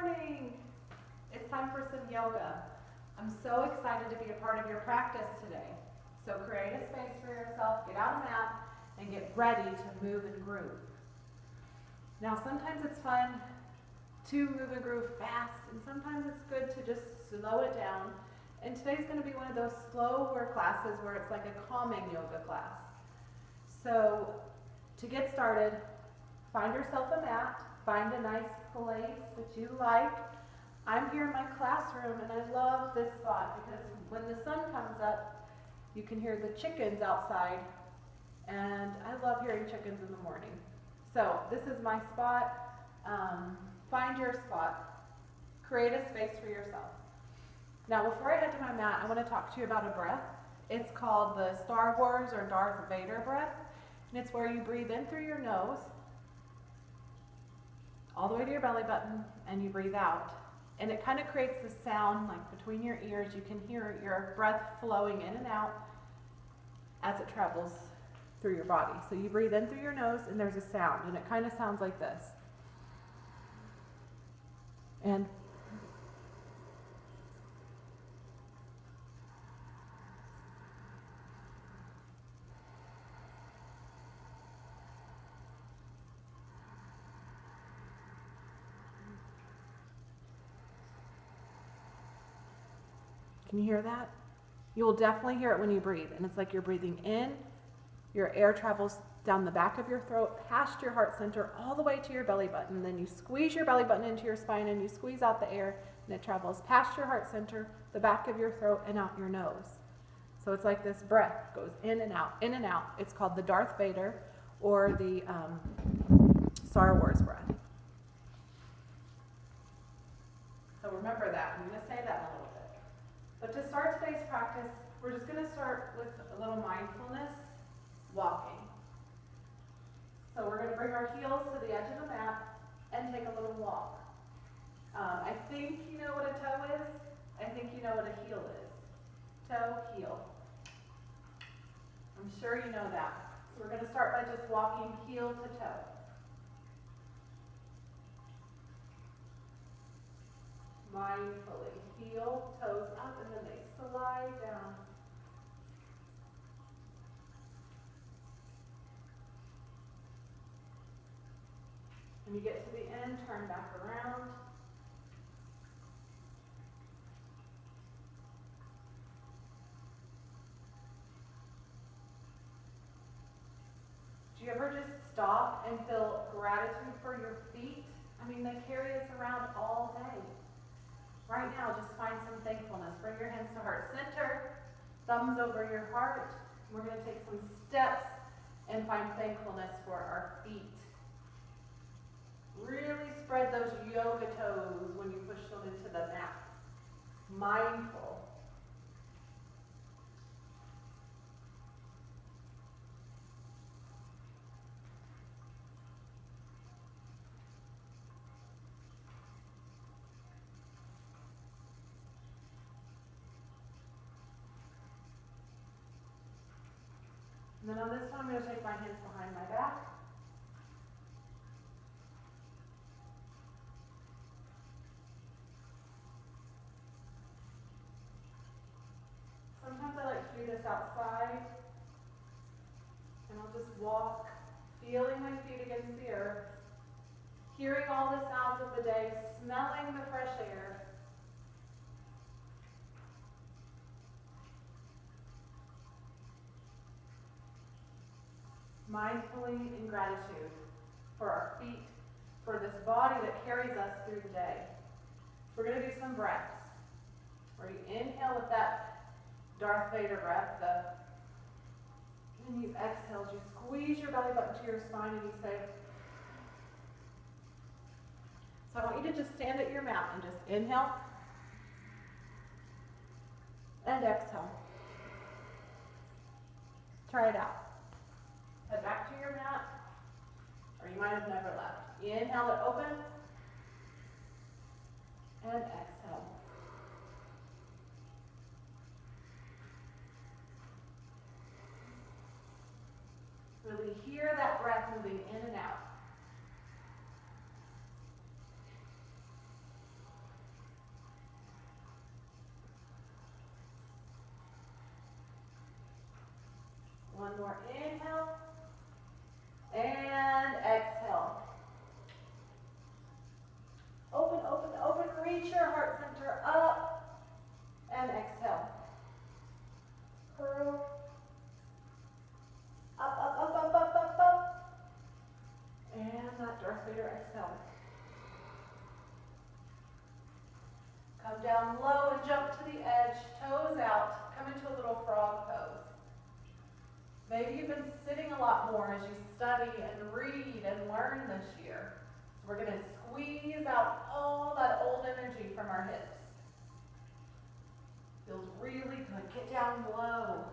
morning. It's time for some yoga. I'm so excited to be a part of your practice today. So create a space for yourself, get out a mat, and get ready to move and groove. Now sometimes it's fun to move and groove fast, and sometimes it's good to just slow it down. And today's going to be one of those slower classes where it's like a calming yoga class. So to get started, find yourself a mat, find a nice place that you like. I'm here in my classroom and I love this spot because when the sun comes up, you can hear the chickens outside, and I love hearing chickens in the morning. So this is my spot. Find your spot. Create a space for yourself. Now before I head to my mat, I want to talk to you about a breath. It's called the Star Wars or Darth Vader breath, and it's where you breathe in through your nose, all the way to your belly button, and you breathe out. And it kind of creates this sound like between your ears. You can hear your breath flowing in and out as it travels through your body. So you breathe in through your nose and there's a sound, and it kind of sounds like this. And can you hear that? You will definitely hear it when you breathe, and it's like you're breathing in, your air travels down the back of your throat, past your heart center, all the way to your belly button. Then you squeeze your belly button into your spine and you squeeze out the air, and it travels past your heart center, the back of your throat, and out your nose. So it's like this breath goes in and out, in and out. It's called the Darth Vader or the Star Wars breath. So remember that. I'm going to say that in a little bit. But to start today's practice, we're just going to start with a little mindfulness walking. So we're going to bring our heels to the edge of the mat and take a little walk. I think you know what a toe is. I think you know what a heel is. Toe, heel. I'm sure you know that. So we're going to start by just walking heel to toe. Mindfully. Heel, toes up, and then they slide down. When you get to the end, turn back around. Do you ever just stop and feel gratitude for your feet? I mean, they carry us around all day. Right now, just find some thankfulness. Bring your hands to heart center, thumbs over your heart. We're going to take some steps and find thankfulness for our feet. Really spread those yoga toes when you push them into the mat. Mindful. And then on this one, I'm going to take my hands behind my back. Sometimes I like to do this outside, and I'll just walk, feeling my feet against the earth, hearing all the sounds of the day, smelling the fresh air. Mindfully in gratitude for our feet, for this body that carries us through the day. We're going to do some breaths, where you inhale with that Darth Vader breath, and you exhale, you squeeze your belly button to your spine and you say, so I want you to just stand at your mat and just inhale and exhale. Try it out. Head back to your mat, or you might have never left. Inhale it open, and exhale. Really hear that breath moving in and out. more. Inhale. And exhale. Open, open, open. Reach your heart center up. And exhale. Curl. Up, up, up, up, up, up, up. And that Darth Vader exhale. Come down low and jump to the edge, toes out, come into a little frog pose. Maybe you've been sitting a lot more as you study and read and learn this year. So we're going to squeeze out all that old energy from our hips. Feels really good. Get down low.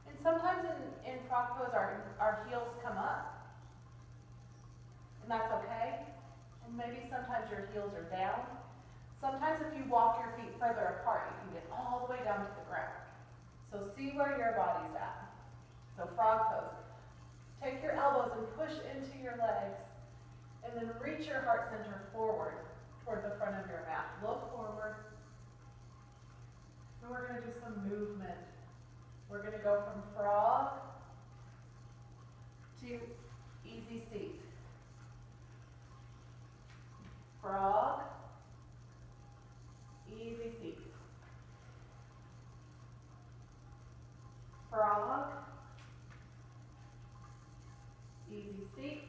And sometimes in frog pose, our heels come up. And that's okay. And maybe sometimes your heels are down. Sometimes if you walk your feet further apart, you can get all the way down to the ground. So see where your body's at. So frog pose. Take your elbows and push into your legs. And then reach your heart center forward toward the front of your mat. Look forward. And we're going to do some movement. We're going to go from frog to easy seat. Frog. Easy seat. Frog. Easy seat.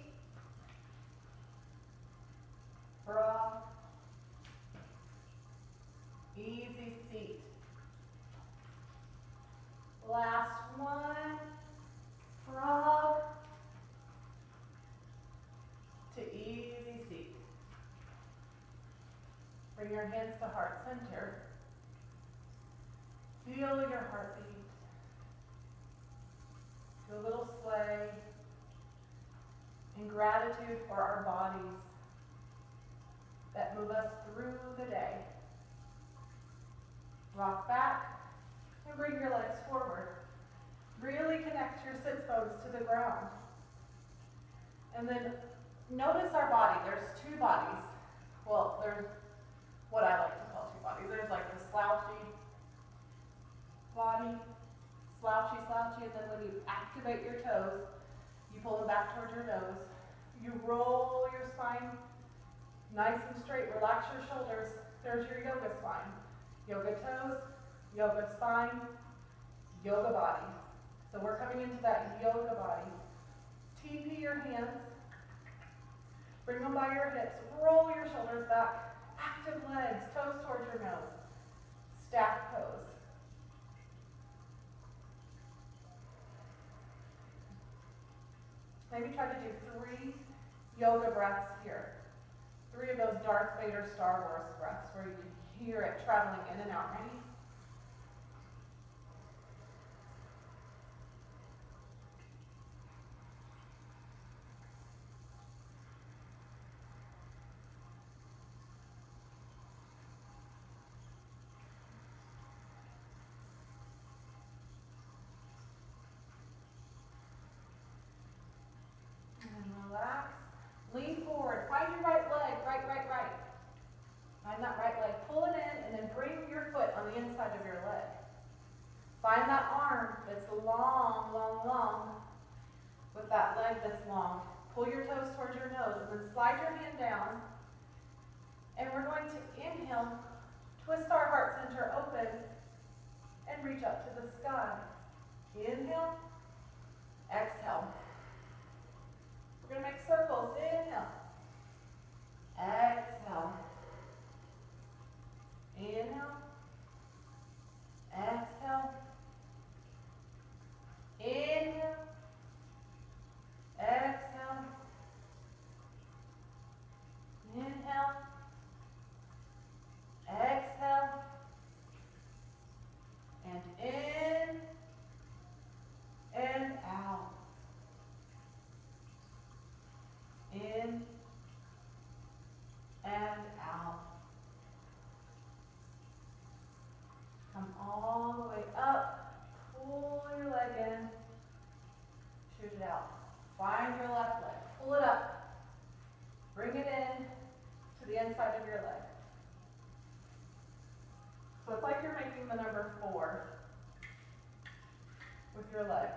Frog. Easy seat. Last one. Frog to easy seat. Bring your hands to heart center. Feel your heartbeat. Do a little sway. In gratitude for our bodies that move us through the day. Rock back and bring your legs forward. Really connect your sits bones to the ground. And then notice our body. There's two bodies. Well, there's what I like to call two bodies. There's like the slouchy body, slouchy, and then when you activate your toes, you pull them back towards your nose. You roll your spine nice and straight. Relax your shoulders. There's your yoga spine. Yoga toes, yoga spine, yoga body. So we're coming into that yoga body. TP your hands. Bring them by your hips. Roll your shoulders back. Active legs, toes towards your nose. Staff pose. Maybe try to do 3 yoga breaths here. 3 of those Darth Vader Star Wars breaths where you can hear it traveling in and out. Ready? Relax. Lean forward. Find your right leg. Right. Find that right leg. Pull it in and then bring your foot on the inside of your leg. Find that arm that's long with that leg that's long. Pull your toes towards your nose and then slide your hand down. And we're going to inhale, twist our heart center open, and reach up to the sky. Inhale, exhale. We're going to make circles. Inhale. Exhale. Inhale. Exhale. Inhale. Exhale. Inhale. Exhale. And in and out. In and out. Come all the way up. Pull your leg in. Shoot it out. Find your left leg. Pull it up. Bring it in to the inside of your leg. So it's like you're making the number 4 with your leg.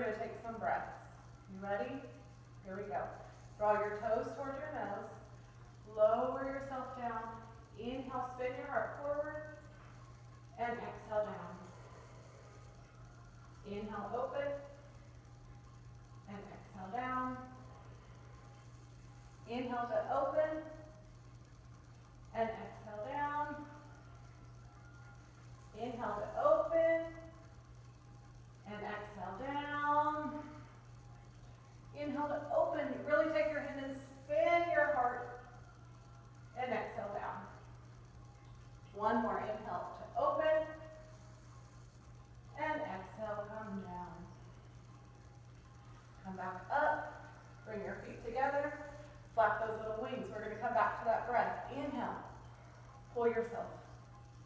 we're going to take some breaths. You ready? Here we go. Draw your toes toward your nose. Lower yourself down. Inhale, spin your heart forward. And exhale down. Inhale, open. And exhale down. Inhale to open. And exhale down. Inhale to open. And exhale down. Inhale to open. Really take your hand and spin your heart. And exhale down. One more inhale to open. And exhale, come down. Come back up. Bring your feet together. Flap those little wings. We're going to come back to that breath. Inhale. Pull yourself.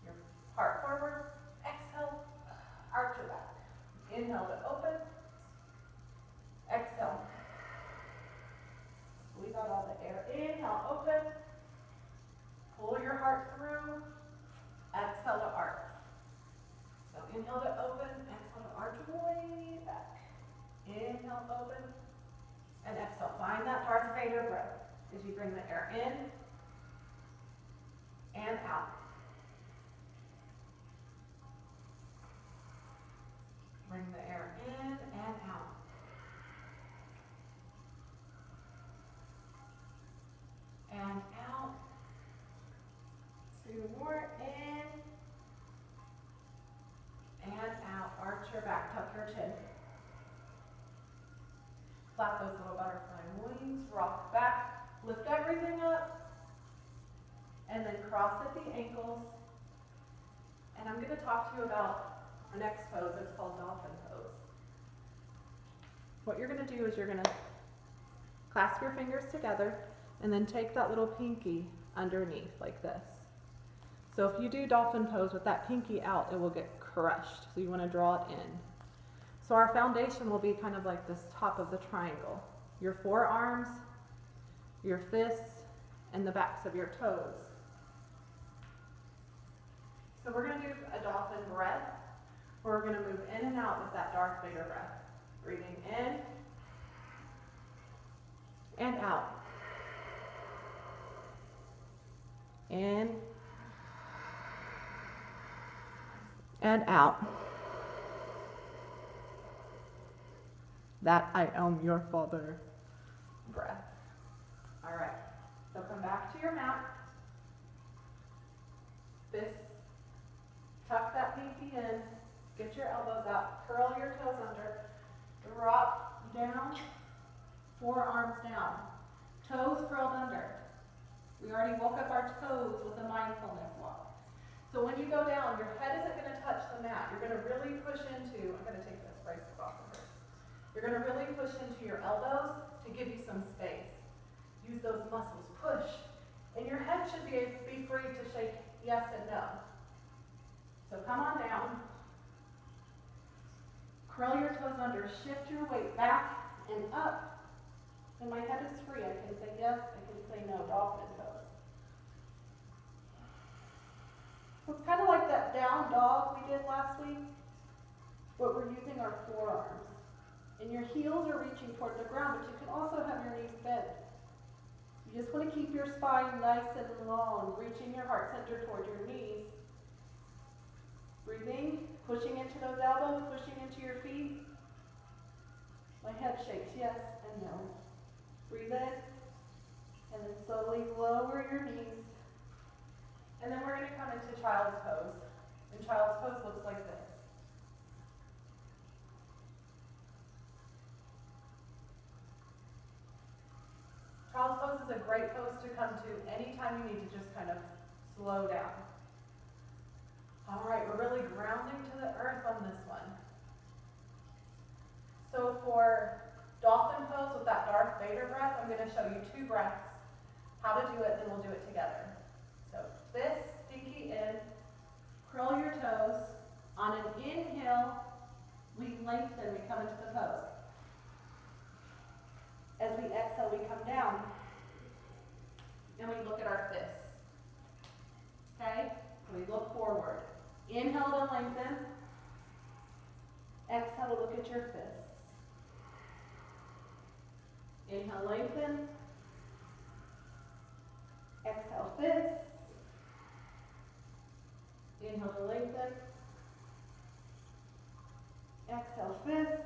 Your heart forward. Exhale. Arch your back. Inhale to open. Exhale. Squeeze out all the air. Inhale, open. Pull your heart through. Exhale to arch. So inhale to open. Exhale to arch way back. Inhale, open. And exhale. Find that Darth Vader breath as you bring the air in and out. Bring the air in and out. And out. 2 more. In. And out. Arch your back. Tuck your chin. Flap those little butterfly wings. Rock back. Lift everything up. And then cross at the ankles. And I'm going to talk to you about our next pose. It's called dolphin pose. What you're going to do is you're going to clasp your fingers together and then take that little pinky underneath like this. So if you do dolphin pose with that pinky out, it will get crushed. So you want to draw it in. So our foundation will be kind of like this top of the triangle. Your forearms, your fists, and the backs of your toes. So we're going to do a dolphin breath, where we're going to move in and out with that Darth Vader breath. Breathing in and out. In and out. That I am your father breath. All right, so come back to your mat. Fists, tuck that pinky in, get your elbows out, curl your toes under, drop down, forearms down, toes curled under. We already woke up our toes with a mindfulness walk. So when you go down, your head isn't going to touch the mat. You're going to really push into, I'm going to take this bracelet off of her. You're going to really push into your elbows to give you some space. Use those muscles, push. And your head should be free to shake yes and no. So come on down. Curl your toes under, shift your weight back and up. And my head is free. I can say yes, I can say no, dolphin pose. It's kind of like that down dog we did last week, but we're using our forearms. And your heels are reaching toward the ground, but you can also have your knees bent. You just want to keep your spine nice and long, reaching your heart center toward your knees. Breathing, pushing into those elbows, pushing into your feet. My head shakes yes and no. Breathe in, and then slowly lower your knees. And then we're going to come into child's pose. And child's pose looks like this. Child's pose is a great pose to come to anytime you need to just kind of slow down. All right, we're really grounding to the earth on this one. So for dolphin pose with that Darth Vader breath, I'm going to show you 2 breaths, how to do it, and we'll do it together. So fist, pinky in, curl your toes. On an inhale, we lengthen, we come into the pose. As we exhale, we come down, and we look at our fists. Okay? So we look forward. Inhale to lengthen. Exhale to look at your fists. Inhale, lengthen. Exhale, fist. Inhale to lengthen. Exhale, fist.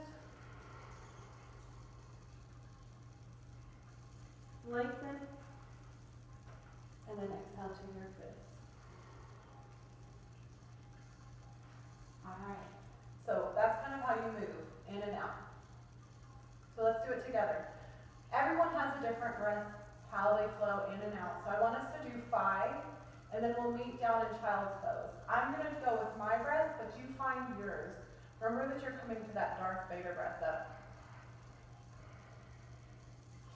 Lengthen. And then exhale to your fist. Alright. So that's kind of how you move, in and out. So let's do it together. Everyone has a different breath, how they flow in and out. So I want us to do 5, and then we'll meet down in child's pose. I'm going to go with my breath, but you find yours. Remember that you're coming to that Darth Vader breath up.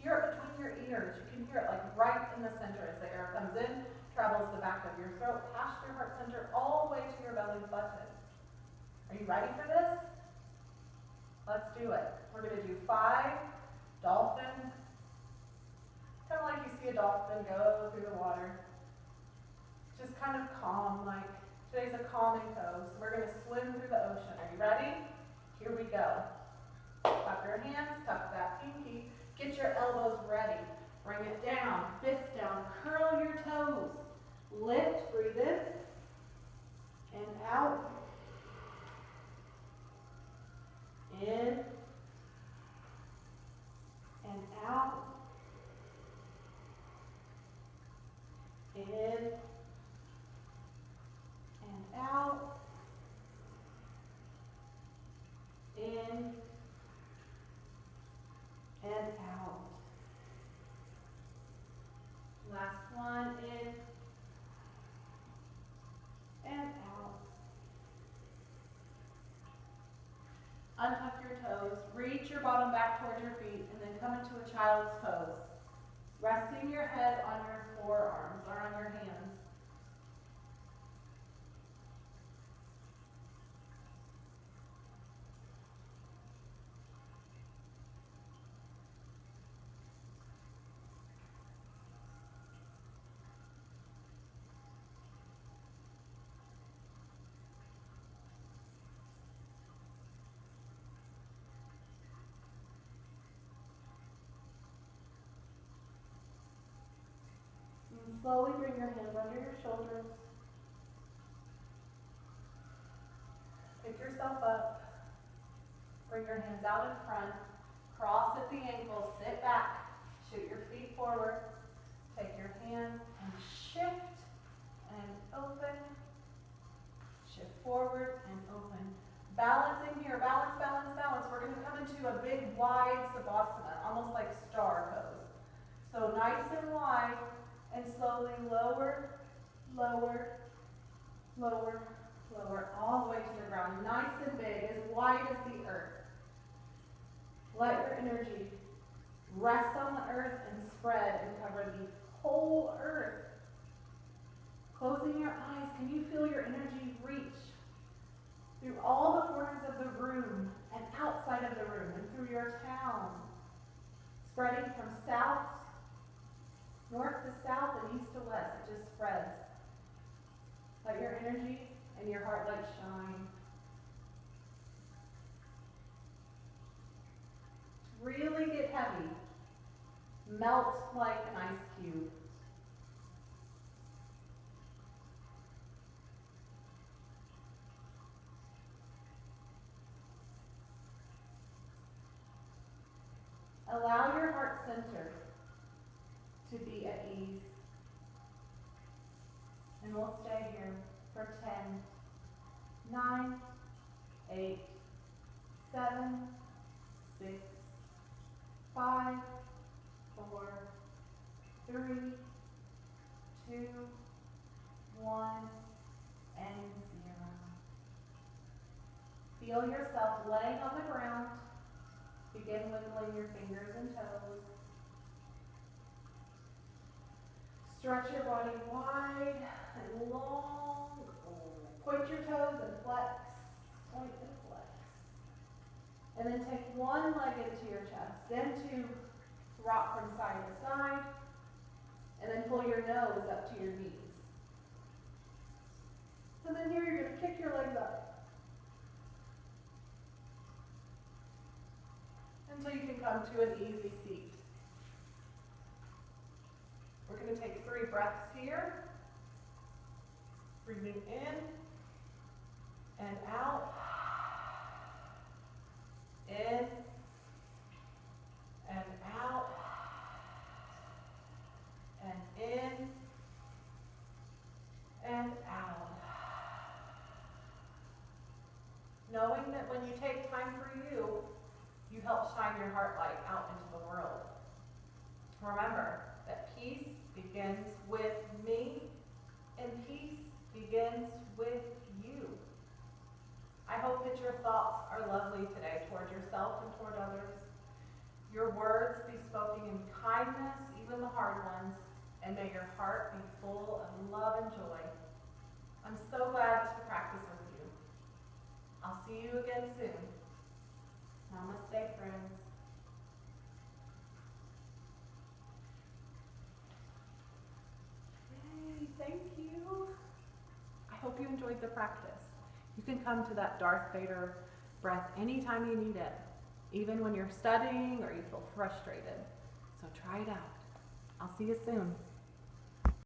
Hear it between your ears. You can hear it like right in the center as the air comes in, travels the back of your throat, past your heart center, all the way to your belly button. Are you ready for this? Let's do it. We're going to do 5, dolphin. Kind of like you see a dolphin go through the water. Just kind of calm, like today's a calming pose. So we're going to swim through the ocean. Are you ready? Here we go. Clap your hands, tuck that pinky. Get your elbows ready. Bring it down, fists down, curl your toes. Lift, breathe in, and out. In, and out. In, and out. In, and out. Last one, in and out. Untuck your toes, reach your bottom back towards your feet, and then come into a child's pose. Resting your head on your forearms or on your hands. Slowly bring your hands under your shoulders. Pick yourself up. Bring your hands out in front. Cross at the ankles. Sit back. Shoot your feet forward. Take your hand and shift and open. Shift forward and open. Balancing here. Balance, balance, balance. We're going to come into a big wide savasana, almost like star pose. So nice and wide. And slowly lower, lower, lower, lower, all the way to the ground. Nice and big, as wide as the earth. Let your energy rest on the earth and spread and cover the whole earth. Closing your eyes, can you feel your energy reach through all the corners of the room and outside of the room and through your town? Spreading from south, north to south, and east to west. It just spreads. Let your energy and your heart light shine. Really get heavy. Melt like an ice cube. Allow your heart center to be at ease. And we'll stay here for 10, 9, 8, 7, 6, 5, 4, 3, 2, 1, and 0. Feel yourself laying on the ground. Begin wiggling your fingers and toes. Stretch your body wide and long. Point your toes and flex. Point and flex. And then take one leg into your chest. Then 2, rock from side to side. And then pull your nose up to your knees. And then here you're going to kick your legs up. Until you can come to an easy seat. going to take 3 breaths here. Breathing in and out. In and out. And in and out. Knowing that when you take time for you, you help shine your heart light out into the world. Remember that peace begins with me, and peace begins with you. I hope that your thoughts are lovely today toward yourself and toward others. Your words be spoken in kindness, even the hard ones, and may your heart be full of love and joy. I'm so glad to practice with you. I'll see you again soon. Namaste, friends. Yay, thank you. I hope you enjoyed the practice. You can come to that Darth Vader breath anytime you need it, even when you're studying or you feel frustrated. So try it out. I'll see you soon.